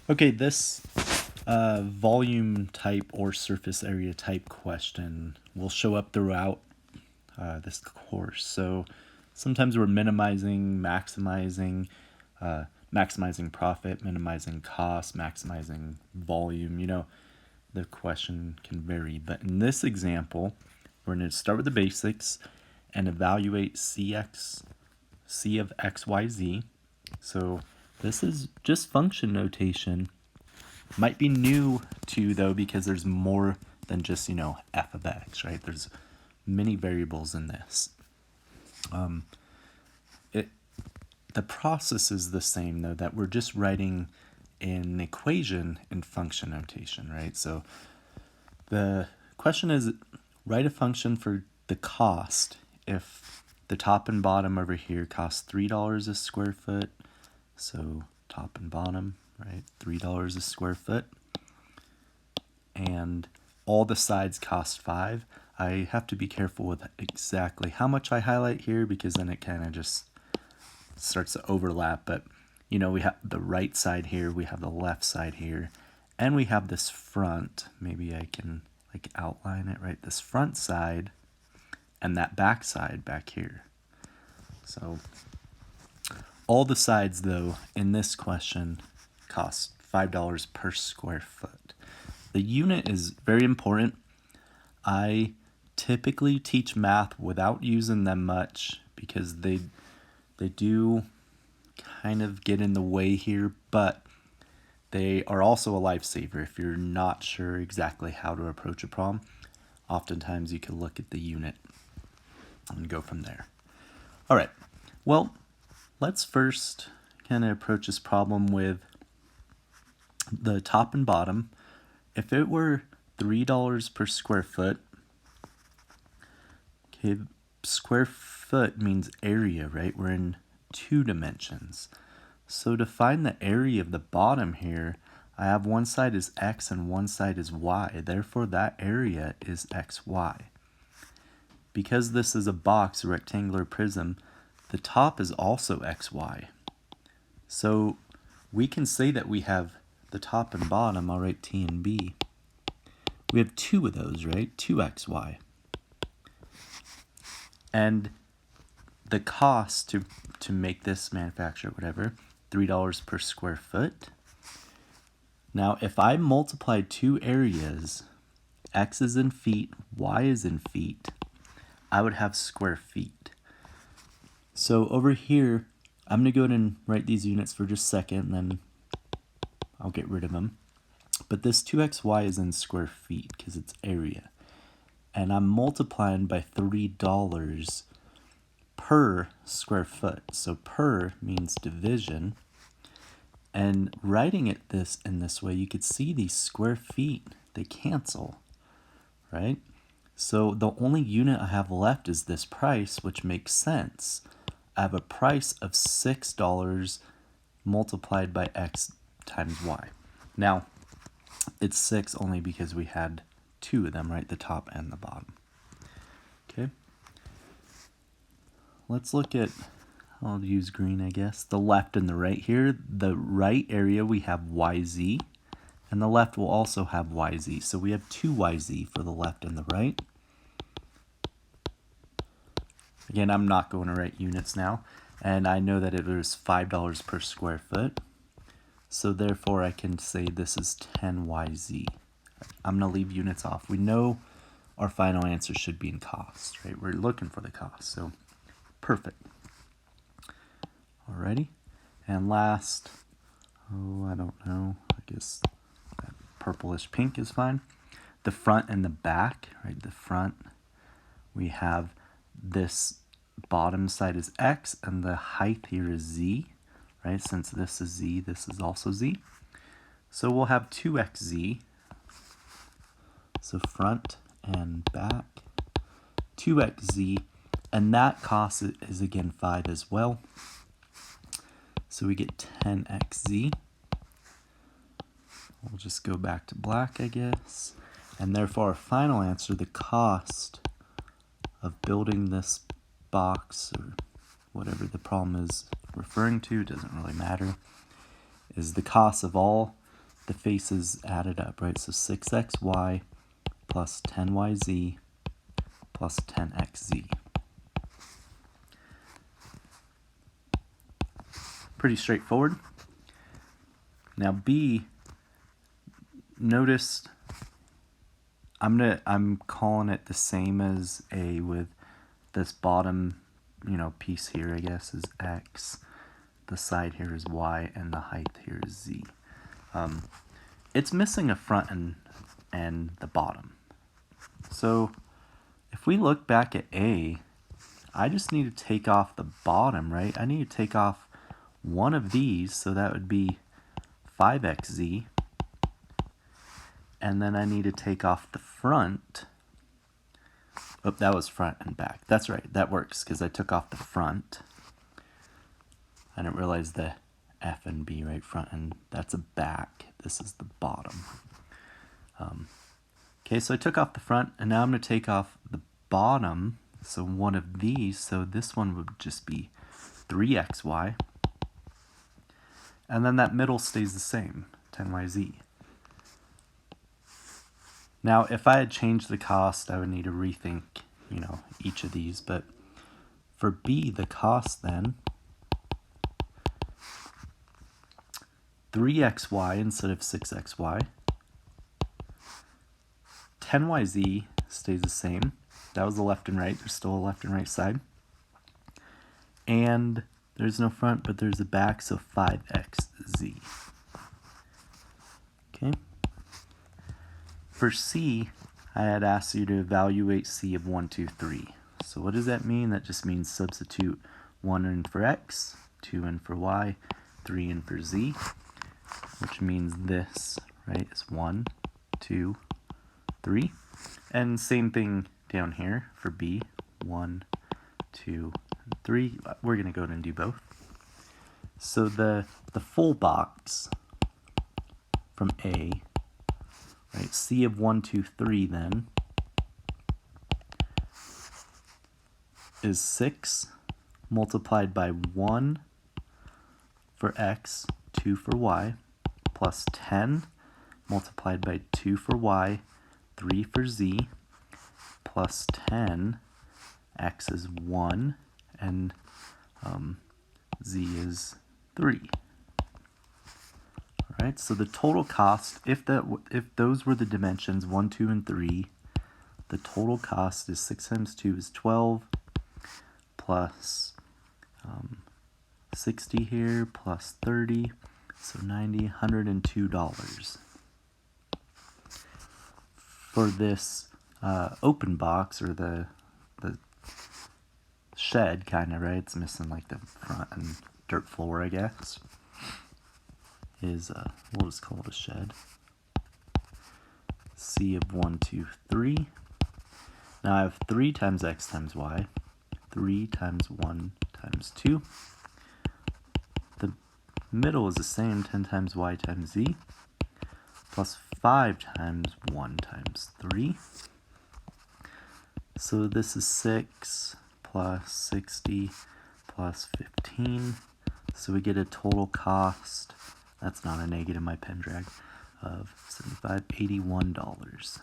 Okay, this volume type or surface area type question will show up throughout this course. So sometimes we're minimizing, maximizing profit, minimizing cost, maximizing volume. The question can vary. But in this example, we're going to start with the basics and evaluate C of x, y, z. So this is just function notation. Might be new to you though, because there's more than just, f of x, right? There's many variables in this. The process is the same though, that we're just writing an equation in function notation, right? So the question is, write a function for the cost if the top and bottom over here cost $3 a square foot. So top and bottom, right? $3 a square foot. And all the sides cost 5. I have to be careful with exactly how much I highlight here, because then it kind of just starts to overlap. But we have the right side here, we have the left side here, and we have this front. Maybe I can outline it, right? This front side and that back side back here. So all the sides though in this question cost $5 per square foot. The unit is very important. I typically teach math without using them much, because they do kind of get in the way here, but they are also a lifesaver if you're not sure exactly how to approach a problem. Oftentimes you can look at the unit and go from there. All right, well, let's first kind of approach this problem with the top and bottom. If it were $3 per square foot, okay, square foot means area, right? We're in 2 dimensions. So to find the area of the bottom here, I have one side is x and one side is y. Therefore, that area is xy. Because this is a box, a rectangular prism, the top is also xy. So we can say that we have the top and bottom. I'll write T and B. We have 2 of those, right? 2xy. And the cost to make this manufacture, whatever, $3 per square foot. Now, if I multiply 2 areas, x is in feet, y is in feet, I would have square feet. So over here, I'm going to go ahead and write these units for just a second, and then I'll get rid of them. But this 2xy is in square feet because it's area. And I'm multiplying by $3 per square foot. So per means division. And writing it in this way, you could see these square feet, they cancel, right? So the only unit I have left is this price, which makes sense. I have a price of $6 multiplied by x times y. Now, it's 6 only because we had 2 of them, right? The top and the bottom. Okay. Let's look at, I'll use green, I guess, the left and the right here. The right area we have yz, and the left will also have yz. So we have 2yz for the left and the right. Again, I'm not going to write units now, and I know that it was $5 per square foot. So therefore I can say this is 10yz. I'm going to leave units off. We know our final answer should be in cost, right? We're looking for the cost, so perfect. Alrighty, and last, I don't know, I guess that purplish pink is fine. The front and the back, right? The front, we have this bottom side is x, and the height here is z, right? Since this is z, this is also z. So we'll have 2xz, so front and back, 2xz, and that cost is again 5 as well. So we get 10xz. We'll just go back to black, I guess. And therefore our final answer, the cost of building this box, or whatever the problem is referring to, doesn't really matter, is the cost of all the faces added up, right? So 6xy plus 10yz plus 10xz. Pretty straightforward. Now B, notice I'm calling it the same as A with this bottom, piece here, I guess, is x. The side here is y, and the height here is z. It's missing a front and the bottom. So if we look back at A, I just need to take off the bottom, right? I need to take off one of these, so that would be 5xz. And then I need to take off the front. Oh, that was front and back. That's right, that works, because I took off the front. I didn't realize the F and B, right? Front and that's a back. This is the bottom. Okay, so I took off the front, and now I'm going to take off the bottom. So one of these, so this one would just be 3xy. And then that middle stays the same, 10yz. Now, if I had changed the cost, I would need to rethink, each of these. But for B, the cost then, 3xy instead of 6xy. 10yz stays the same. That was the left and right. There's still a left and right side. And there's no front, but there's a back, so 5xz. Okay. For C, I had asked you to evaluate C of 1, 2, 3. So what does that mean? That just means substitute 1 in for x, 2 in for y, 3 in for z, which means this, right, is 1, 2, 3. And same thing down here for B, 1, 2, 3. We're going to go ahead and do both. So the full box from A, right, C of 1, 2, 3 then is 6 multiplied by 1 for x, 2 for y, plus 10 multiplied by 2 for y, 3 for z, plus 10, x is 1, and z is 3. All right, so the total cost, if those were the dimensions, 1, 2, and 3, the total cost is 6 times 2 is 12, plus 60 here, plus 30, so 90, $102. For this open box, or the shed, kind of, right? It's missing like the front and dirt floor, I guess. Is we'll just call it a shed. C of 1, 2, 3. Now I have 3 times x times y, 3 times 1 times 2. The middle is the same, 10 times y times z, plus 5 times 1 times 3. So this is 6 plus 60 plus 15. So we get a total cost, that's not a negative, my pen drag, of $75, $81.